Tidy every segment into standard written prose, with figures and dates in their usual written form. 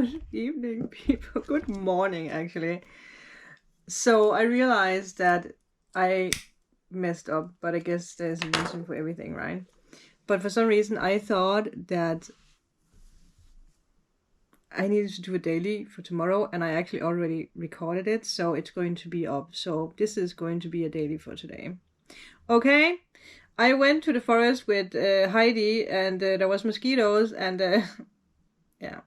Good evening, people. Good morning, actually. So I realized that I messed up, but I guess there's a reason for everything, right? But for some reason, I thought that I needed to do a daily for tomorrow, and I actually already recorded it, so it's going to be up. So this is going to be a daily for today. Okay, I went to the forest with Heidi, and there was mosquitoes, and yeah,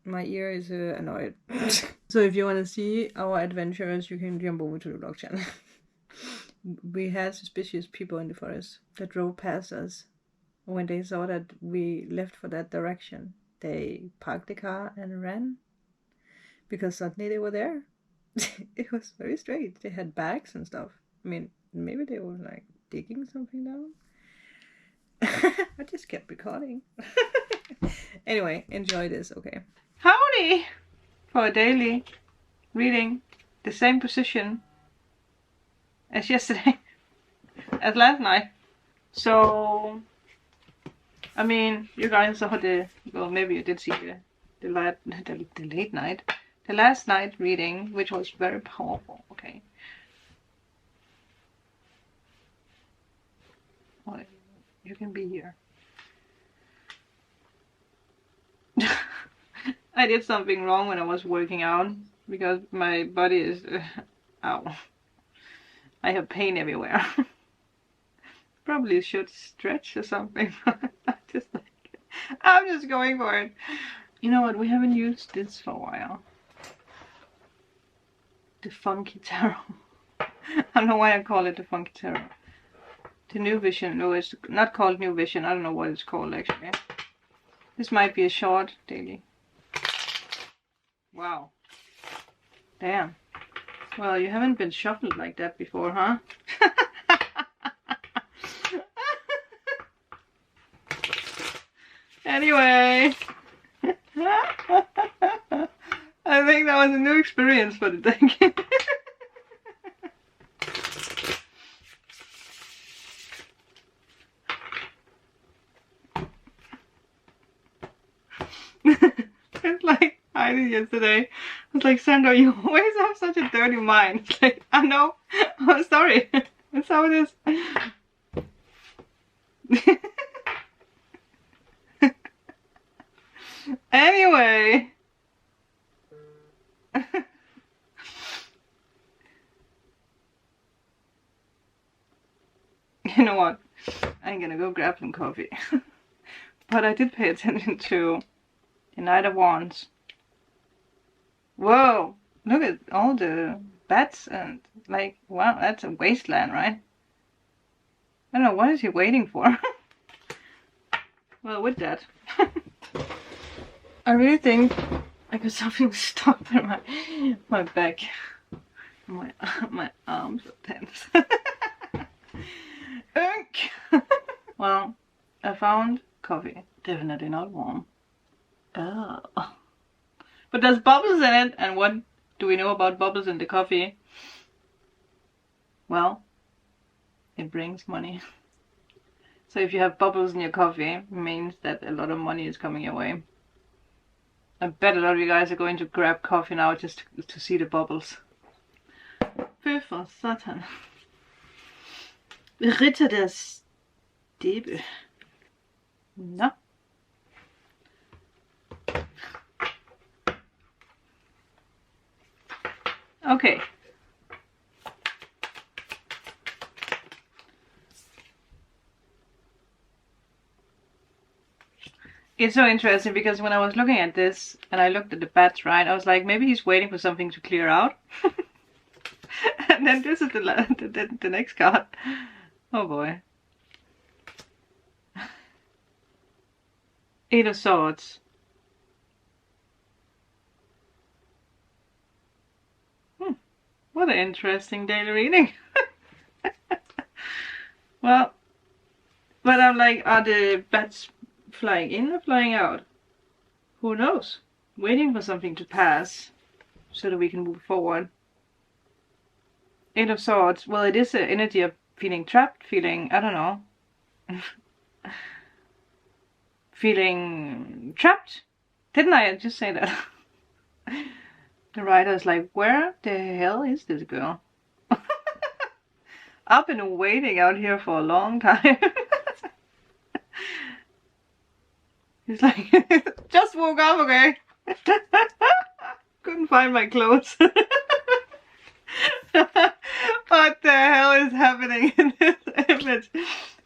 my ear is annoyed. So if you want to see our adventures, you can jump over to the vlog channel. We had suspicious people in the forest that drove past us. When they saw that we left for that direction, they parked the car and ran, because suddenly they were there. It was very strange. They had bags and stuff. I mean, maybe they were like digging something down. I just kept recording. Anyway, enjoy this, okay? Howdy! For a daily reading, the same position as yesterday, as last night. So, I mean, you guys saw well, maybe you did see the late night, the last night reading, which was very powerful, okay? Well, you can be here. I did something wrong when I was working out, because my body is, ow. I have pain everywhere. Probably should stretch or something. I'm just going for it. You know what, we haven't used this for a while. The Funky Tarot. I don't know why I call it the Funky Tarot. The New Vision. No, it's not called New Vision. I don't know what it's called actually. This might be a short daily. Wow. Damn. Well, you haven't been shuffled like that before, huh? Anyway. I think that was a new experience for the deck. It's like I did yesterday. I was like, Sandra, you always have such a dirty mind. It's like, I know. I'm sorry. That's how it is. Anyway. You know what? I'm gonna go grab some coffee. But I did pay attention to the Knight of Wands. Whoa! Look at all the bats and like, wow, that's a wasteland, right? I don't know, what is he waiting for? Well, with that, I really think I got something stuck in my back. My arms are tense. Well, I found coffee. Definitely not warm. Oh. But there's bubbles in it, and what do we know about bubbles in the coffee? Well, it brings money. So if you have bubbles in your coffee, it means that a lot of money is coming your way. I bet a lot of you guys are going to grab coffee now just to see the bubbles. Fy for satan. Ritter der Stäbe. No. Okay. It's so interesting because when I was looking at this and I looked at the bats, right, I was like, maybe he's waiting for something to clear out. And then this is the next card. Oh boy. Eight of Swords. What an interesting daily reading. Well, but I'm like, are the bats flying in or flying out? Who knows? Waiting for something to pass so that we can move forward. Eight of Swords. Well, it is an energy of feeling trapped, feeling, I don't know. Feeling trapped? Didn't I just say that? The writer's like, where the hell is this girl? I've been waiting out here for a long time. He's like, just woke up, okay? Couldn't find my clothes. What the hell is happening in this image?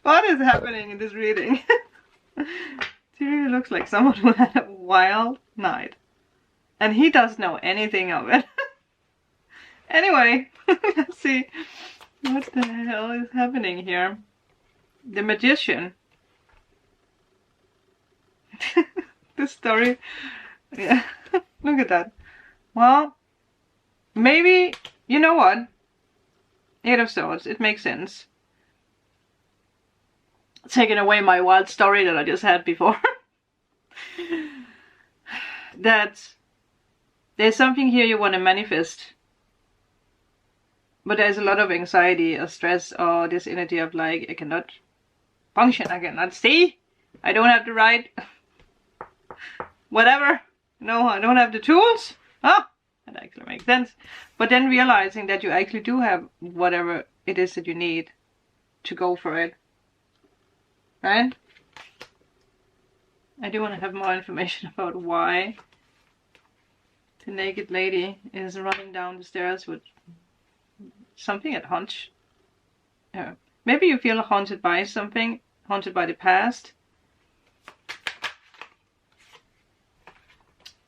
What is happening in this reading? She really looks like someone who had a wild night. And he doesn't know anything of it. Anyway, let's see what the hell is happening here. The magician. This story. Yeah, look at that. Well, maybe, you know what? Eight of Swords, it makes sense. Taking away my wild story that I just had before. That there's something here you want to manifest. But there's a lot of anxiety or stress or this energy of like, I cannot function, I cannot see, I don't have the right whatever. No, I don't have the tools. Oh, that actually makes sense. But then realizing that you actually do have whatever it is that you need to go for it. Right? I do want to have more information about why the naked lady is running down the stairs with something at hunch. Maybe you feel haunted by something, haunted by the past.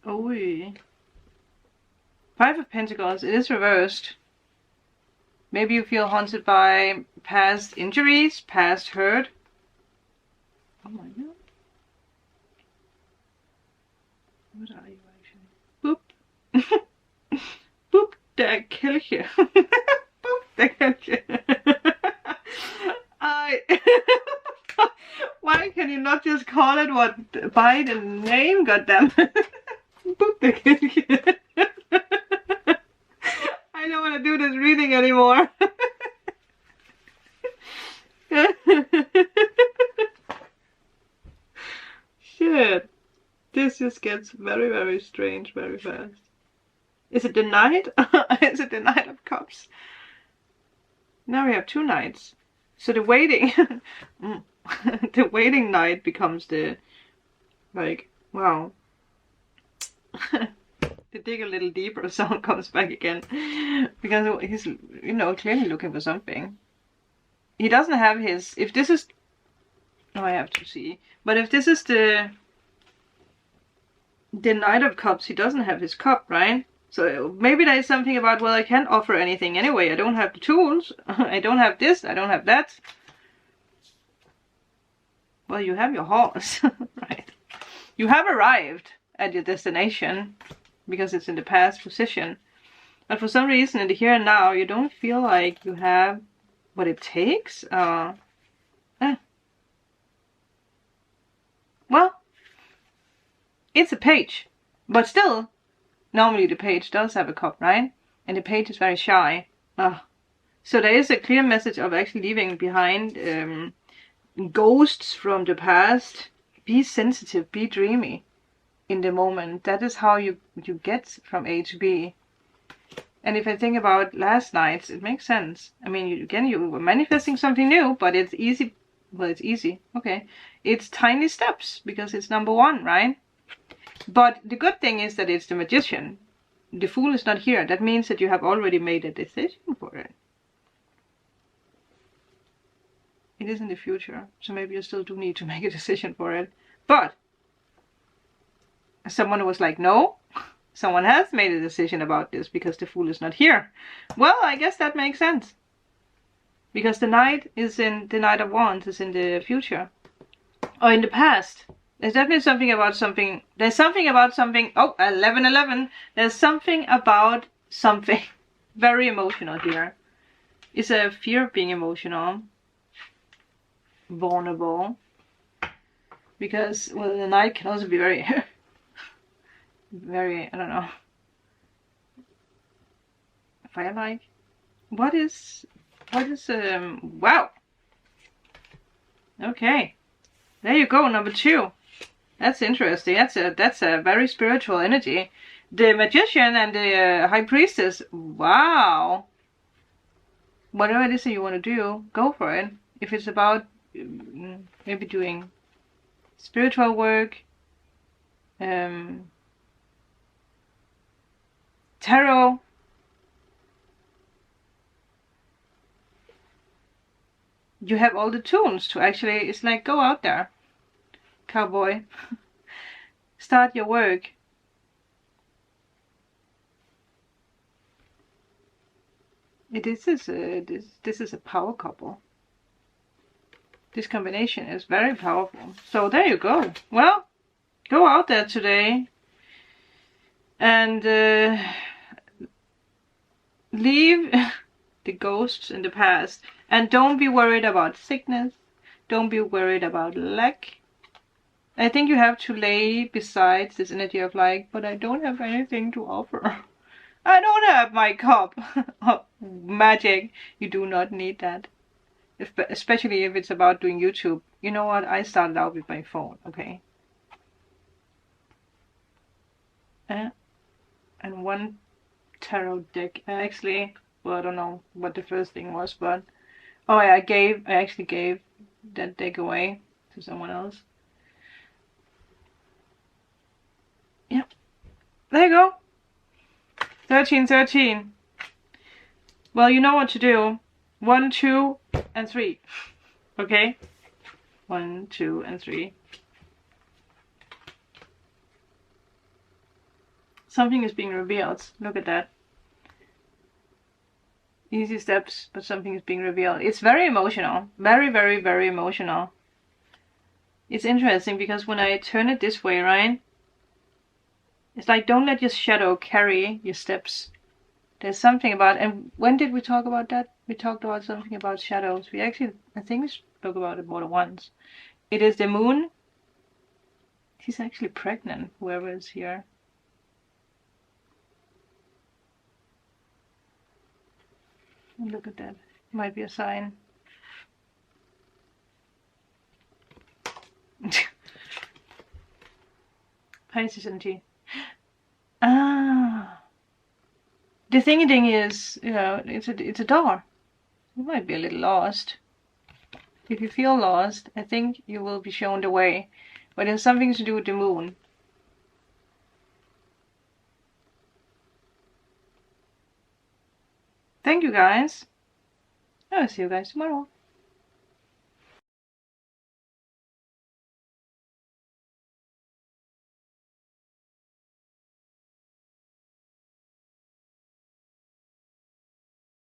Oh, Five of Pentacles, it is reversed. Maybe you feel haunted by past injuries, past hurt. Oh my god. What are you actually? Boop. Boop, der Kelche. Boop, der Kelche. Why can you not just call it what by the name, goddammit? Boop, der Kelche. I don't want to do this reading anymore. Shit. This just gets very, very strange very fast. Is it the Knight? Is it the Knight of Cups? Now we have two knights. So the waiting, the waiting knight becomes the, like, wow. To dig a little deeper, someone comes back again. Because he's, you know, clearly looking for something. He doesn't have his, if this is, oh, I have to see. But if this is the Knight of Cups, he doesn't have his cup, right? So maybe there is something about, well, I can't offer anything anyway. I don't have the tools. I don't have this. I don't have that. Well, you have your horse, right? You have arrived at your destination because it's in the past position. But for some reason, in the here and now, you don't feel like you have what it takes. Well, it's a page, but still, normally the page does have a cup, right? And the page is very shy. So there is a clear message of actually leaving behind ghosts from the past. Be sensitive, be dreamy in the moment. That is how you get from A to B. And if I think about last nights, it makes sense. I mean, you were manifesting something new, but it's easy. Well, it's easy. Okay. It's tiny steps because it's number one, right? But the good thing is that it's the magician. The fool is not here. That means that you have already made a decision for it. It is in the future, so maybe you still do need to make a decision for it. But someone was like, no, someone has made a decision about this because the fool is not here. Well, I guess that makes sense. Because the Knight is in, the Knight of Wands is in the future. Or in the past. There's definitely something about something. There's something about something. Oh, 11:11. There's something about something very emotional here. It's a fear of being emotional. Vulnerable. Because, well, the Knight can also be very, very, I don't know. Fire-like? What is, wow. Okay. There you go, number 2. That's interesting. That's a very spiritual energy. The Magician and the High Priestess. Wow. Whatever it is that you want to do, go for it. If it's about maybe doing spiritual work, tarot, you have all the tools to actually, it's like, go out there, cowboy. Start your work. This is a power couple. This combination is very powerful. So there you go. Well, go out there today and leave the ghosts in the past. And don't be worried about sickness. Don't be worried about lack. I think you have to lay beside this energy of like, but I don't have anything to offer. I don't have my cup of magic. You do not need that. Especially if it's about doing YouTube. You know what? I started out with my phone, okay? And one tarot deck. Actually, well, I don't know what the first thing was, but oh, I actually gave that deck away to someone else. Yeah, there you go. 1313. Well, you know what to do. 1, 2, and 3. Okay? 1, 2, and 3. Something is being revealed. Look at that. Easy steps, but something is being revealed. It's very emotional. Very, very, very emotional. It's interesting because when I turn it this way, right? It's like, don't let your shadow carry your steps. There's something about, and when did we talk about that? We talked about something about shadows. We actually, I think we spoke about it more than once. It is the moon. She's actually pregnant, whoever is here. Look at that. Might be a sign. Pisces energy. Ah. The thing is, you know, it's a door. You might be a little lost. If you feel lost, I think you will be shown the way. But it has something to do with the moon. Thank you guys. I'll see you guys tomorrow.